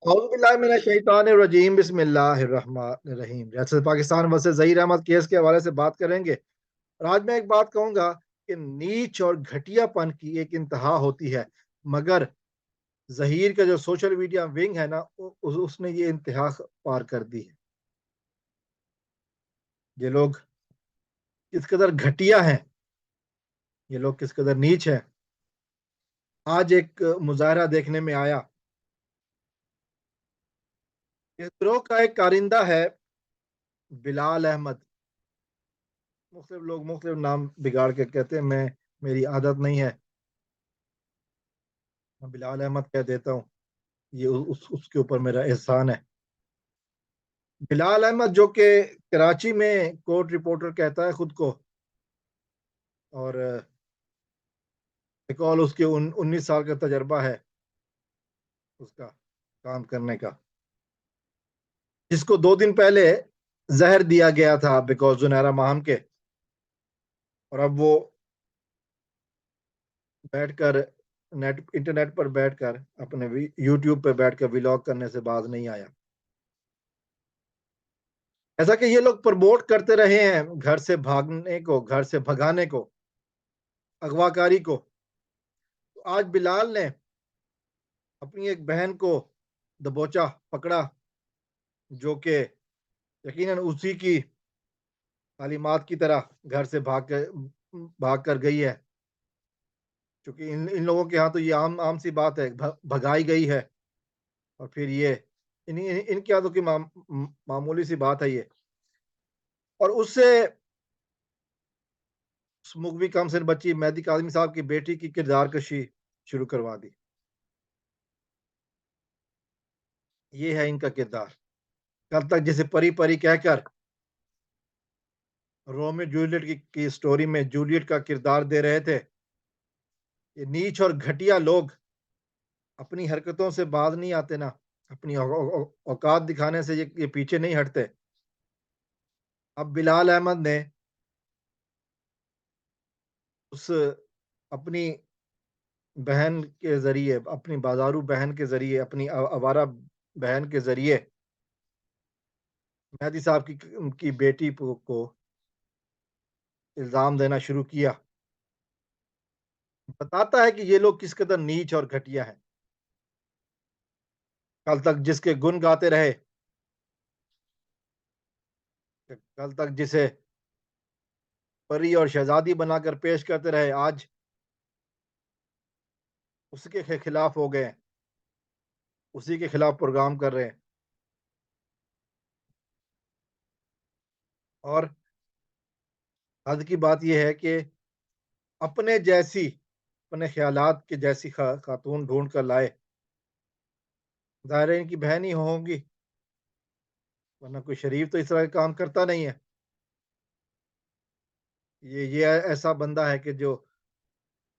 औज़ुबिल्लाहिमिनश्शैतानिर्रजीम बिस्मिल्लाहिर्रहमानिर्रहीम। जैसे Pakistan versus Zaheer Ahmad case के हवाले से बात करेंगे। और आज मैं एक बात कहूंगा कि नीच और घटियापन की एक इंतहा होती है, मगर ज़हीर का जो सोशल मीडिया विंग है ना, उसने ये इंतहा पार कर दी है। ये लोग किस कदर घटिया हैं, ये लोग किस कदर नीच हैं। आज एक मुजाहरा देखने में आया। इस ग्रोह का एक कारिंदा है बिलाल अहमद। मुख्तलिफ लोग मुख्तलिफ नाम बिगाड़ के कहते हैं, मैं मेरी आदत नहीं है, मैं बिलाल अहमद कह देता हूँ। ये उसके ऊपर मेरा एहसान है। बिलाल अहमद जो कि कराची में कोर्ट रिपोर्टर कहता है खुद को, और रिकॉल उसके 19 साल का तजर्बा है उसका काम करने का, जिसको 2 दिन पहले जहर दिया गया था बिकॉज जुनैरा माहम के। और अब वो बैठकर इंटरनेट पर बैठकर अपने यूट्यूब पर बैठकर व्लॉग करने से बाज नहीं आया। ऐसा कि ये लोग प्रमोट करते रहे हैं घर से भागने को, घर से भगाने को, अगवाकारी को। तो आज बिलाल ने अपनी एक बहन को दबोचा, पकड़ा, जो कि यकीनन उसी की तालीमात की तरह घर से भाग कर गई है। क्योंकि इन लोगों के यहाँ तो ये आम आम सी बात है, भगाई गई है और फिर ये इनके यहाँ तो की मामूली सी बात है ये। और उससे मुगवी कमसिन बच्ची मेहदी काजमी साहब की बेटी की किरदार कशी शुरू करवा दी। ये है इनका किरदार। कल तक जिसे परी परी कहकर रोमियो जूलियट की स्टोरी में जूलियट का किरदार दे रहे थे, ये नीच और घटिया लोग अपनी हरकतों से बाज नहीं आते ना, अपनी औकात दिखाने से ये पीछे नहीं हटते। अब बिलाल अहमद ने उस अपनी बहन के जरिए, अपनी बाजारू बहन के जरिए, अपनी आवारा बहन के जरिए मेहदी साहब की बेटी को इल्जाम देना शुरू किया। बताता है कि ये लोग किस कदर नीच और घटिया हैं। कल तक जिसके गुण गाते रहे, कल तक जिसे परी और शहजादी बनाकर पेश करते रहे, आज उसके खिलाफ हो गए, उसी के खिलाफ प्रोग्राम कर रहे हैं। और हद की बात यह है कि अपने जैसी, अपने ख्यालात के जैसी खातून ढूंढ कर लाए। ज़ाहिर है इनकी बहन ही होंगी, वरना कोई शरीफ तो इस तरह का काम करता नहीं है। ये ऐसा बंदा है कि जो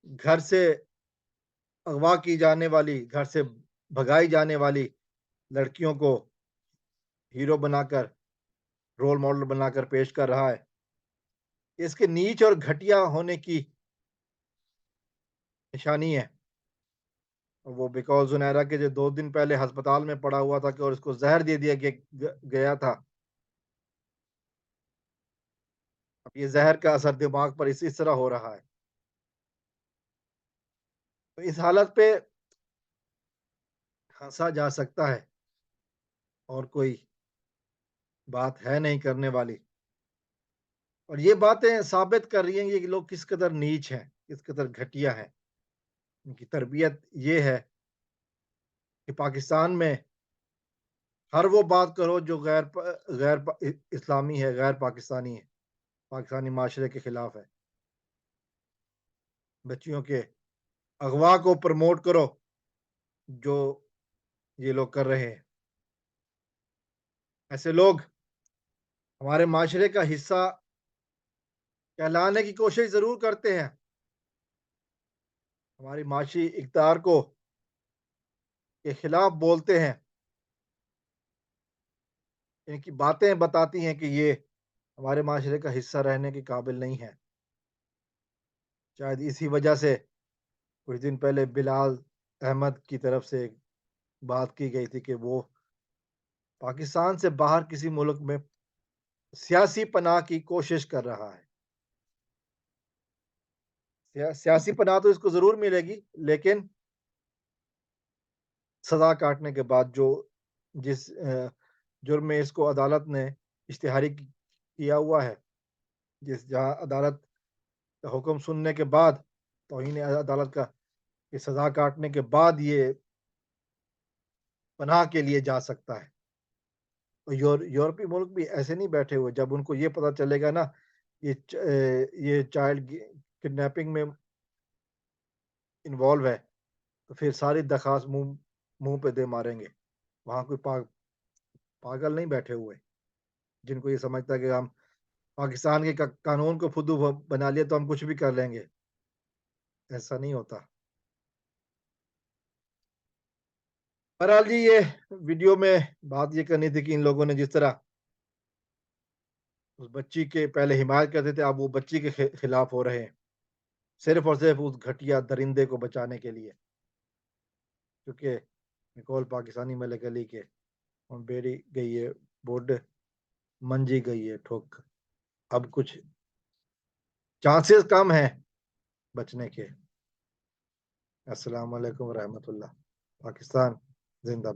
घर से अगवा की जाने वाली, घर से भगाई जाने वाली लड़कियों को हीरो बनाकर, रोल मॉडल बनाकर पेश कर रहा है। इसके नीच और घटिया होने की निशानी है वो, बिकॉज जुनैरा के जो 2 दिन पहले अस्पताल में पड़ा हुआ था कि और उसको जहर दे दिया गया था। अब ये जहर का असर दिमाग पर इस तरह हो रहा है। तो इस हालत पे हंसा जा सकता है और कोई बात है नहीं करने वाली। और ये बातें साबित कर रही हैं कि लोग किस कदर नीच हैं, किस कदर घटिया हैं। उनकी तरबियत ये है कि पाकिस्तान में हर वो बात करो जो इस्लामी है, गैर पाकिस्तानी है, पाकिस्तानी माशरे के खिलाफ है। बच्चियों के अगवा को प्रमोट करो, जो ये लोग कर रहे हैं। ऐसे लोग हमारे माशरे का हिस्सा कहलाने की कोशिश जरूर करते हैं, हमारी माशी इक़्तिदार को के खिलाफ बोलते हैं। इनकी बातें बताती हैं कि ये हमारे माशरे का हिस्सा रहने के काबिल नहीं है। शायद इसी वजह से कुछ दिन पहले बिलाल अहमद की तरफ से बात की गई थी कि वो पाकिस्तान से बाहर किसी मुल्क में सियासी पनाह की कोशिश कर रहा है। सियासी पनाह तो इसको ज़रूर मिलेगी, लेकिन सज़ा काटने के बाद जो जिस जुर्म में इसको अदालत ने इश्तिहारी किया हुआ है, जिस जहाँ अदालत का हुक्म सुनने के बाद, तौहीन अदालत का ये सज़ा काटने के बाद ये पनाह के लिए जा सकता है। तो यूरोपीय मुल्क भी ऐसे नहीं बैठे हुए, जब उनको ये पता चलेगा ना ये चाइल्ड किडनैपिंग में इन्वॉल्व है, तो फिर सारी दरखास्त मुंह पे दे मारेंगे। वहाँ कोई पागल नहीं बैठे हुए जिनको ये समझता है कि हम पाकिस्तान के कानून को फुद्दू बना लिया तो हम कुछ भी कर लेंगे। ऐसा नहीं होता। बहरहाल जी, ये वीडियो में बात ये करनी थी कि इन लोगों ने जिस तरह उस बच्ची के पहले हिमायत करते थे, अब वो बच्ची के खिलाफ हो रहे हैं, सिर्फ और सिर्फ उस घटिया दरिंदे को बचाने के लिए, क्योंकि निकोल पाकिस्तानी मलिक अली के और बेड़ी गई है बोर्ड, मंजी गई है ठोक। अब कुछ चांसेस कम है बचने के। अस्सलाम वालेकुम रहमतुल्लाह। पाकिस्तान जिंदाबाद।